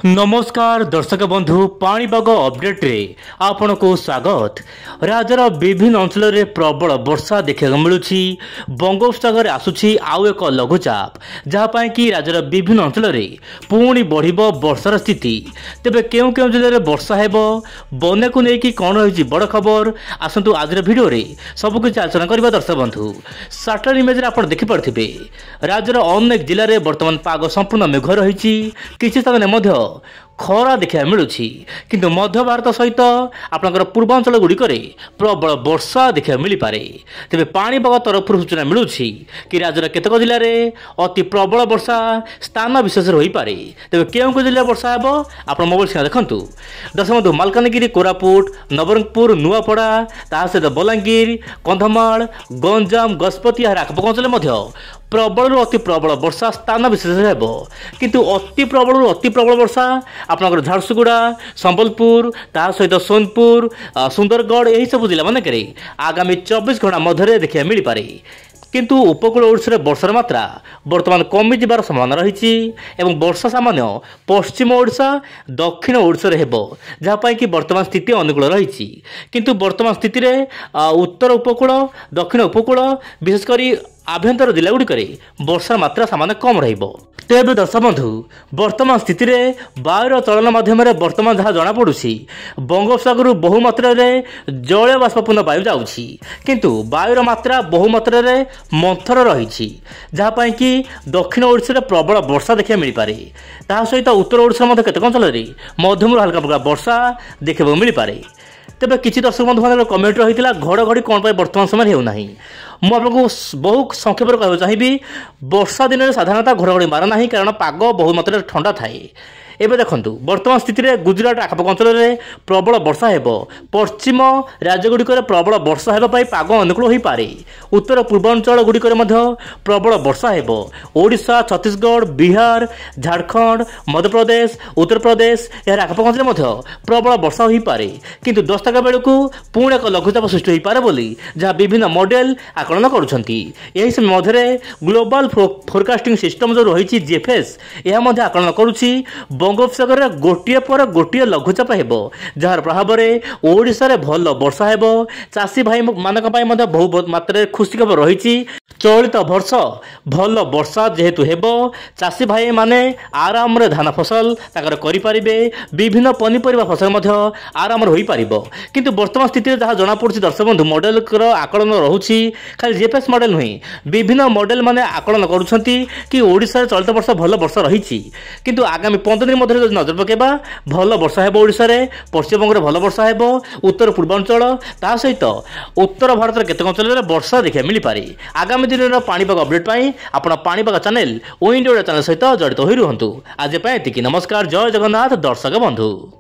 नमस्कार दर्शक बंधु पाणीपाग अपडेट रे आपण को स्वागत। राज्यर विभिन्न अंचल में प्रबल वर्षा देखा मिलूँ। बंगोपसागर आसुची आउ एक लघुचाप जहाँपाई कि राज्यर विभिन्न अंचल में पुणी बढ़ वर्षार स्थिति। तेबे केउं केउं जिले में वर्षा हेब बन्या को लेकिन कौन रही बड़ खबर आसतु आज भिडियो रे सबकिछ आलोचना करबा। दर्शक बंधु सैटेलाइट इमेज आप देखिपे राज्यर अनेक जिले में बर्तमान पाग संपूर्ण मेघ रही। किसी स्थान में खरा देखा मिलूँ किंतु मध्य भारत सहित आपंकर पूर्वांचल गुड़िक प्रबल वर्षा देखा मिल पारे। तेज पाणीपाग तरफ सूचना मिलूँ कि राज्यर केतक जिले में अति प्रबल वर्षा स्थान विशेष रही पारे। तेज केउं जिले वर्षा हेब आप मोबाइल स्क्रीन देखु। दर्शक बंधु मालकानगिरी, कोरापुट, नवरंगपुर, नुआपड़ा ता सहित बलांगीर, कंधमाल, गंजाम, गजपति यार आखपाख अंचल प्रबल अति प्रबल वर्षा स्थान विशेष हेब। किंतु अति प्रबल अति प्रबल वर्षा आपनकर झारसुगुड़ा, संबलपुर ता सहित सोनपुर, सुंदरगढ़ यही सब जिला मानक आगामी 24 घंटा मध्य देखा मिल पारे। किंतु उपकूल ओडिशा वर्षार मात्रा बर्तमान कमी जबार संभावना रही एवं वर्षा सामान्य पश्चिम ओडिशा दक्षिण ओडिशा हेब जहाँपाई कि वर्तमान स्थिति अनुकूल रही। किंतु वर्तमान स्थिति रे उत्तर उपकूल दक्षिण उपकूल विशेषकर आभ्यंतर जिला गुड़िक वर्षार मात्रा सामान्य कम रहिबो। तेबे दर्शक बंधु वर्तमान स्थिति रे वायुर चलन माध्यम वर्तमान जहाँ जनापड़ी बंगोपसागर बहुमात्रा जलीय बाष्पूर्ण वायु जाऊँगी किंतु वायुर मात्रा बहुमात्रा मंथर रही जहाँपाई कि दक्षिण ओडिशा प्रबल वर्षा देखा मिल पारे। ता सहित उत्तर ओडिशा केतक अंचल मध्यम हल्का फुल्का वर्षा देखा मिल पारे। तेबे किसी दर्शक बंधु मान कमेंट रही घड़घड़ी कौन पर वर्तमान समय होना मुझे बहुत संक्षेप कहना चाहिए। वर्षा दिन में साधारणतः घड़घड़ी मार ना कारण पाग बहुत मात्रा ठंडा थाए। एबे देखंतु वर्तमान स्थिति रे गुजरात आखपाख अंचल में प्रबल वर्षा हेब। पश्चिम राज्य गुड़िक प्रबल वर्षा हेबा पाई पाग अनुकूल हो पारे। उत्तर पूर्वांचल गुड़िक प्रबल वर्षा हेब। ओडिशा, छत्तीसगढ़, बिहार, झारखंड, मध्यप्रदेश, उत्तर प्रदेश यार आखपाख अंचल प्रबल वर्षा हो पारे। किंतु 10 टका बेलू पुणी एक लघुचाप सृष्टि हो पारे बोली जहाँ विभिन्न मॉडल आकलन करुछंती। यही समय मध्य ग्लोबल फोरकास्टिंग सिस्टम जो रही जीएफएस यह आकलन करुछि बंगोपसागर गोटे पर गोटे लघुचाप हेब जार प्रभाव में ओडिशा रे भल वर्षा हेब। चाषी भाई मानक बहुत मात्रा खुशी खबर रही। चलित वर्ष भल वर्षा जेहेतु हेब चाषी भाई माने आराम रे धान फसल करें। विभिन्न पनीपरिया फसल आराम हो पार। किंतु वर्तमान स्थिति जहाँ जनापड़ी दर्शक बंधु मॉडल आकलन रोचे खाली जीएफएस मॉडल नुहे विभिन्न मॉडल माने आकलन करुछंती कि ओडिशा चलित वर्ष भल वर्षा रही। किंतु आगामी 15 दिन मध्य नजर पकेबा भल वर्षा हेब। ओडिशा रे पश्चिम बंग भल वर्षा हेब। उत्तर पूर्वांचल ता सहित उत्तर भारत केतक अंचल में वर्षा देखा मिल पारे। आगामी दिन में पाणीपाग अपडेट पाई आपण पाणीपाग चैनल ओ इंडिया चैनल सहित जड़ित हो रुहंतु। आज एतिकी। नमस्कार, जय जगन्नाथ दर्शक बंधु।